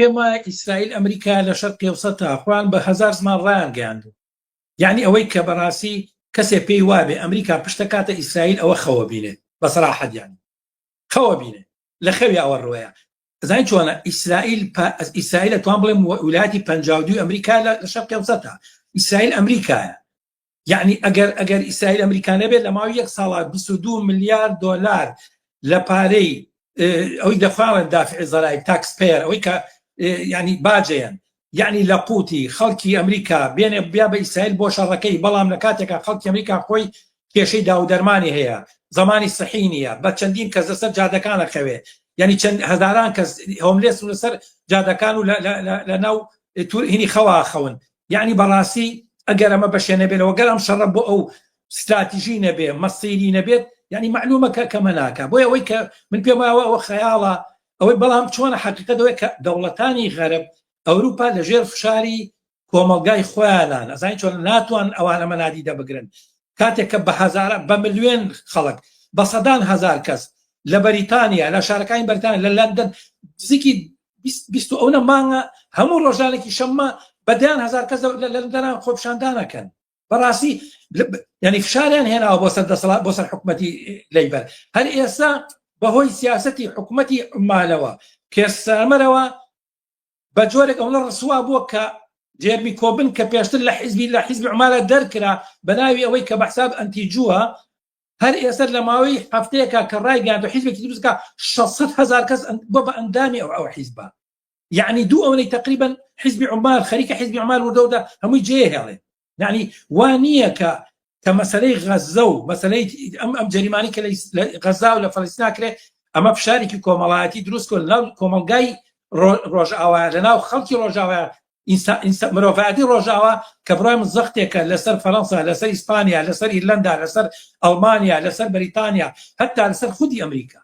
پێمە ئیسرائیل ئەمریکا لە شەرقی ئەوسەتا خوان بە هەزار زمان ڕایان گەیاندوو، یعنی ئەوەی کە بەڕاستی کەسێ پێی وابێ ئەمریکا پشتە کاتە ئیسرائیل ئەوە خەوە بینێت بەسەراحەت، یانی خەوە بینێ لە خەوی ئەوە ڕۆیە. زانین چۆنە ئیسرائیل توان بڵێم ویلایەتی 52 ئەمریکا لە شەرقی ئەوسەتا، ئیسرائیل ئەمریکایە. یعنی ئەگەر ئیسرائیل ئەمریکا نەبێت لە ماوەی 1 ساڵە 22 ملیار دۆلار لە پارەی ئەوەی دەخواڵن دافع زەرای تاکس پێر، ئەوەی کە ینی باجەیەن، یعنی لە قوتی خەڵکی ئەمریکا بێنێ بیا بە ئیسرائیل بۆ شەڕەکەی، بەڵام لە کاتێکا خەڵکی ئەمریکا خۆی کێشەی داودەرمانی هەیە، زمانی سەحی نییە، بە چەندین کەس لەسەر جادەکانە خەوێ، یعنی چەند هەزاران کەس هۆملێس و لەسەر جادەکان و لە ناو هینی خەوا خەون. یعنی بەڕاستی ئەگەر ئەمە بەشێ نەبێتەوە، گەر ئەم شەڕە بۆ ئەو استراتیژی نەبێ، مەسیری نەبێت، یعنی معلومە کەمە ناکە. بۆیە ئەوەی کە من پێم وایە ئەوە خەیاڵە، ئەوەی بەڵام چۆنە حەقیقەتەوەی کە دەوڵەتانی غەرب ئەوروپا لەژێر فشاری کۆمەلگای خۆیانان، ئەزانین چۆن ناتوان ئەوانە مەنادی دەبگرن. کاتێک کە بە ملیۆن خەڵک، بە سەدان هەزار کەس لە بەریتانیا، لە شارەکانی بەریتانیا، لە لەندەن زیکی 20 ئەوە مانگە هەموو ڕۆژانێکی شەممە بەدیان هەزار کەس لە لەندەنان خۆپشاندانەکەن. بەڕاستی ینی فشاریان هێناوە بۆ سەر حکومەتی لەیبەر. هەر ئێستا بەهۆی سیاسەتی حکومەتی عمالەوە کێسەمەرەوە بە جۆرێک ئەوڵە ڕسوا بووە کە جێرمی کۆبن کە پێشتر لە حیزبی عمالە دەرکرا بە ناوی ئەوەی کە بەحساب ئەنتیجووە، هەر ئێستا لە ماوەی هەفتەیەکە کە ڕایگەاند و حیزبێکی دروستکە 600,000 کەس بۆ بە ئەندامی ئەو حیزبە. یعنی دوو ئەوەی تقریبا حیزبی عمال خەریکە حیزبی عمال وردەودا هەمووی جێهێڵێ. یعنی وانییە کە مەسەلەی غەزە و مەسەلەی ئەم جەریمانی کە لە غەزا و لە فەڵەستینا کرێ، ئەمە فشارێکی کۆمەڵایەتی دروست کۆ لەناو کۆمەلگای ڕۆژئاوا، لەناو خەڵکی ڕۆژاوا، مرۆڤایەتی ڕۆژاوا کە بڕای زەختێکە لەسەر فەڕەنسا، لەسەر ئیسپانیا، لەسەر ئیرلەندا، لەسەر ئەڵمانیا، لەسەر بەریتانیا، هەتا لەسەر خودی ئەمریکا.